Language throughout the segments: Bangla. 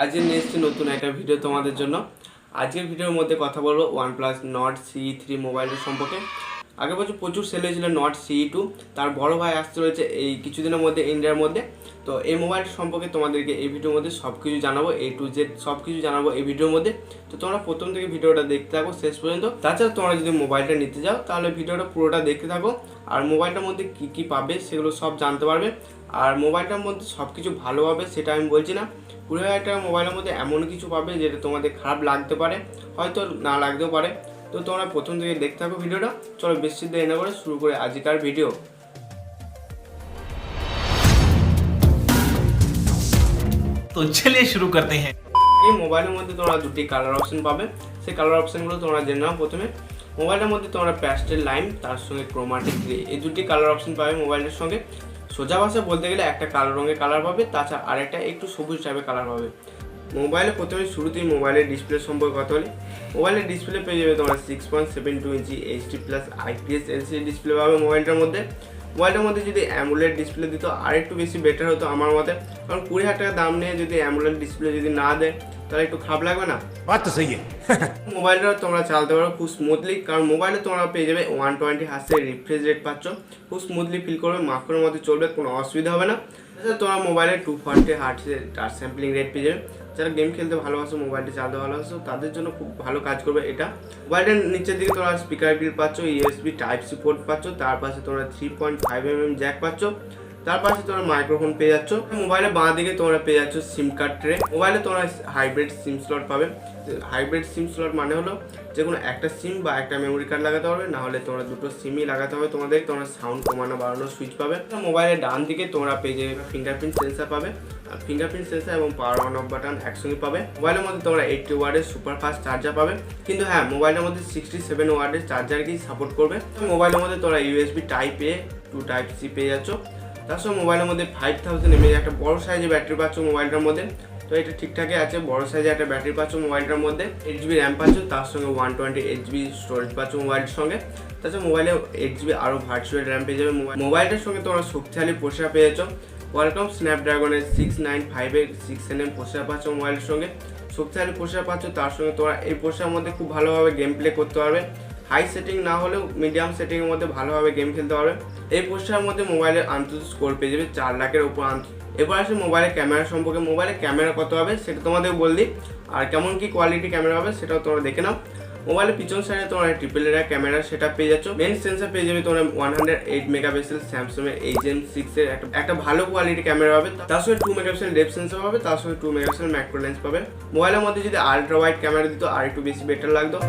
আজকে নিয়ে এসেছি নতুন একটা ভিডিও তোমাদের জন্য। আজকের ভিডিওর মধ্যে কথা বলবো OnePlus Nord CE3 মোবাইলের সম্পর্কে। আগের বছর প্রচুর সেল হয়েছিল Nord CE2, তার বড় ভাই আসতে রয়েছে এই কিছুদিনের মধ্যে ইন্ডিয়ার মধ্যে। তো এই মোবাইল সম্পর্কে তোমাদেরকে এই ভিডিওর মধ্যে সব কিছু জানাবো, A to Z সব কিছু জানাবো এই ভিডিওর মধ্যে। তো তোমরা প্রথম থেকে ভিডিওটা দেখতে থাকো শেষ পর্যন্ত। তাছাড়া তোমরা যদি মোবাইলটা নিতে যাও তাহলে ভিডিওটা পুরোটা দেখতে থাকো, আর মোবাইলটার মধ্যে কী কী পাবে সেগুলো সব জানতে পারবে। আর মোবাইলটার মধ্যে সব কিছু ভালো হবে সেটা আমি বলছি না, 20,000 টাকা মোবাইলের মধ্যে এমন কিছু পাবে যেটা তোমাদের খারাপ লাগতে পারে, হয়তো না লাগতেও পারে। তো তোমরা প্রথম থেকে দেখতে থাকো ভিডিওটা। চলো বেশি দেরি না করে শুরু করে আজকের ভিডিও। তো চলিए शुरू करते हैं। এই মোবাইলের মধ্যে তোমরা দুটি কালার অপশন পাবে, সেই কালার অপশনগুলো তোমরা জেনে নাও। প্রথমে মোবাইলের মধ্যে তোমরা প্যাস্টেল লাইন, তার সঙ্গে ক্রোমাটিক গ্রে, এই দুটি কালার অপশন পাবে মোবাইলের সঙ্গে। সোজা ভাষায় বলতে গেলে একটা কালো রঙের কালার পাবে, তাছাড়া আরেকটা একটু সবুজ টাইপের কালার পাবে। মোবাইলে প্রথমে শুরুতেই মোবাইলের ডিসপ্লে সম্পর্কে কথা বলি। মোবাইলের ডিসপ্লে পেয়ে যাবে তোমরা 6.72 ইঞ্চি HD+ IPS LCD ডিসপ্লে পাবে মোবাইলটার মধ্যে। মোবাইলটার মধ্যে যদি অ্যামোলেড ডিসপ্লে দিত আর একটু বেশি বেটার হতো আমার মতে, কারণ 20,000 টাকা দাম নিয়ে যদি অ্যামোলেড ডিসপ্লে যদি না দেয় তাহলে একটু খারাপ লাগবে না? बात तो सही है। মোবাইলটা তোমরা চালাতে পারো খুব স্মুথলি, কারণ মোবাইলে তোমরা পেয়ে যাবে 120 হার্টজের রিফ্রেশ রেট পাচ্ছ, খুব স্মুথলি ফিল করবে, মাখনের মধ্যে চলবে, কোনো অসুবিধা হবে না। তোমরা মোবাইলে 240 হার্টজের টাচ স্যাম্পলিং রেট পেয়ে যাবে। যারা গেম খেলতে ভালোবাসো, মোবাইলটা চালাতে ভালোবাসো, তাদের জন্য খুব ভালো কাজ করবে এটা। মোবাইলের নিচের দিকে তোমরা স্পিকার বিল পাচ্ছ, USB Type-C পোর্ট পাচ্ছ, তার পাশে তোমরা 3.5mm জ্যাক পাচ্ছ, তার পাশে তোমরা মাইক্রোফোন পেয়ে যাচ্ছ। মোবাইলের বাঁ দিকে তোমরা পেয়ে যাচ্ছ সিম কার্ড ট্রে। মোবাইলে তোমরা হাইব্রিড সিম স্লট পাবে। হাইব্রিড সিম স্লট মানে হলো যে কোনো একটা সিম বা একটা মেমোরি কার্ড লাগাতে হবে, না হলে তোমরা দুটো সিমই লাগাতে হবে তোমাদের। তোমরা সাউন্ড কমানো বাড়ানোর সুইচ পাবে। মোবাইলের ডান দিকে তোমরা পেয়ে যাবে ফিঙ্গারপ্রিন্ট সেন্সার পাবে, ফিঙ্গারপ্রিন্ট সেন্সার এবং পাওয়ার অন অফ বাটন একসঙ্গে পাবে। মোবাইলের মধ্যে তোমরা 80 ওয়াটের সুপার ফাস্ট চার্জার পাবে, কিন্তু হ্যাঁ মোবাইলের মধ্যে 67 ওয়াটের চার্জারকেই সাপোর্ট করবে। মোবাইলের মধ্যে তোমরা USB Type-A to Type-C পেয়ে যাচ্ছ। তার সঙ্গে মোবাইলের মধ্যে 5000 mAh একটা বড় সাইজের ব্যাটারি পাচ্ছ মোবাইলটার মধ্যে। তো এটা ঠিকঠাকই আছে, বড় সাইজের একটা ব্যাটারি পাচ্ছ মোবাইলটার মধ্যে। 8GB র্যাম পাচ্ছ, তার সঙ্গে 128GB স্টোরেজ পাচ্ছ মোবাইলের সঙ্গে। তাছাড়া মোবাইলে 8GB আরও ভার্চুয়াল র্যাম পেয়ে যাবে। মোবাইলটার সঙ্গে তোমরা শক্তিশালী প্রসেসর পেয়ে যাচ্ছ, কোয়ালকম স্ন্যাপড্রাগনের 695 6nm প্রসেসর পাচ্ছ মোবাইলের সঙ্গে। শক্তিশালী প্রসেসর পাচ্ছ, তার সঙ্গে তোমরা এই প্রসেসরের মধ্যে খুব ভালোভাবে গেম প্লে করতে পারবে। হাই সেটিং না হলেও মিডিয়াম সেটিংয়ের মধ্যে ভালোভাবে গেম খেলতে পারবে। এই প্রসেসরের মধ্যে মোবাইলের আন্তর্জাতিক স্কোর পেয়ে যাবে 4 লাখের উপর। এবার আসে মোবাইলের ক্যামেরা সম্পর্কে। মোবাইলের ক্যামেরা কত হবে সেটা তোমাদের বল দিই, আর কেমন কি কোয়ালিটি ক্যামেরা হবে সেটাও তোমরা দেখে নাও। মোবাইলের পিছন সাইডে তোমরা ট্রিপল এর ক্যামেরা সেটা পেয়ে যাচ্ছ। মেন সেন্সর পেয়ে যাবে তোমরা 108 মেগাপিক্সেল স্যামসাংয়ের HM6 এর একটা ভালো কোয়ালিটি ক্যামেরা পাবে। তার সঙ্গে 2 মেগাপিক্সেল ডেপথ সেন্সর পাবে, তার সঙ্গে 2 মেগাপিক্সেল ম্যাক্রো লেন্স পাবে। মোবাইলের মধ্যে যদি আলট্রা ওয়াইড ক্যামেরা দিত আর একটু বেশি বেটার লাগতো,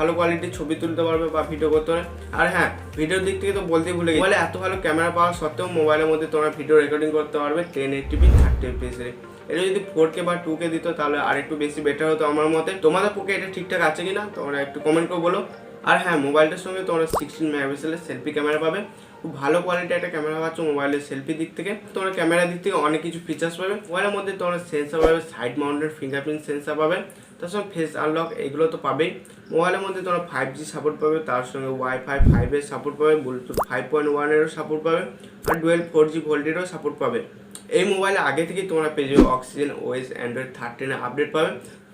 ভালো কোয়ালিটির ছবি তুলতে পারবে বা ভিডিও করতে পারবে। আর হ্যাঁ, ভিডিওর দিক থেকে তো বলতেই ভুলে গেছি, মোবাইলে এত ভালো ক্যামেরা পাওয়া সত্ত্বেও মোবাইলের মধ্যে তোমরা ভিডিও রেকর্ডিং করতে পারবে 1080p 30fps এ। এটা যদি 4K বা 2K দিত তাহলে আর একটু বেশি বেটার হতো আমার মতে। তোমাদের পক্ষে এটা ঠিকঠাক আছে কিনা তোমরা একটু কমেন্ট করে বলো। আর হ্যাঁ, মোবাইলটার সঙ্গে তোমরা 16 মেগাপিক্সেলের সেলফি ক্যামেরা পাবে, খুব ভালো কোয়ালিটি একটা ক্যামেরা পাচ্ছ মোবাইলের সেলফি দিক থেকে। তোমরা ক্যামেরার দিক থেকে অনেক কিছু ফিচার্স পাবে। মোবাইলের মধ্যে তোমরা সেন্সার পাবে, সাইড মাউন্টেড ফিঙ্গারপ্রিন্ট সেন্সার পাবে, তার সঙ্গে ফেস আনলক, এগুলো তো পাবেই। মোবাইলের মধ্যে তোমরা 5G সাপোর্ট পাবে, তার সঙ্গে Wi-Fi 5 এর সাপোর্ট পাবে, ব্লুটুথ 5.1 এরও সাপোর্ট পাবে, আর ডুয়েল 4G ভোল্টেরও সাপোর্ট পাবে। এই মোবাইলে আগে থেকেই তোমরা পেয়ে যাবে অক্সিজেন OS Android 13 এর আপডেট পাবে,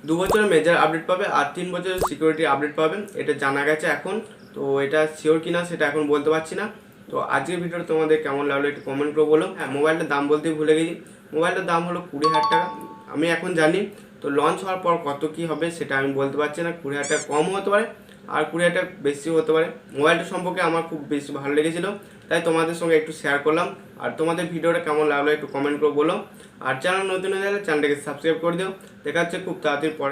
2 বছরের মেজর আপডেট পাবে, আর 3 বছরের সিকিউরিটি আপডেট পাবে। এটা জানা গেছে এখন, তো এটা শিওর কিনা সেটা এখন বলতে পারছি না। তো আজকের ভিডিওটা তোমাদের কেমন লাগলো একটু কমেন্ট করে বলো। হ্যাঁ, মোবাইলটার দাম বলতে ভুলে গেছি, মোবাইলটার দাম হলো 20,000 টাকা আমি এখন জানি। তো লঞ্চ হওয়ার পর কত কি হবে সেটা আমি বলতে পারছি না, 20,000 টাকা কম হতে পারে আর 20,000 টাকা বেশি হতে পারে। মোবাইলটা সম্পর্কে আমার খুব বেশি ভালো লেগেছিলো, তাই তোমাদের সঙ্গে একটু শেয়ার করলাম। আর তোমাদের ভিডিওটা কেমন লাগলো একটু কমেন্ট করে বলো। আর চ্যানেল নতুন হয়ে গেলে চ্যানেলটাকে সাবস্ক্রাইব করে দিও। দেখা হচ্ছে খুব তাড়াতাড়ি পরে।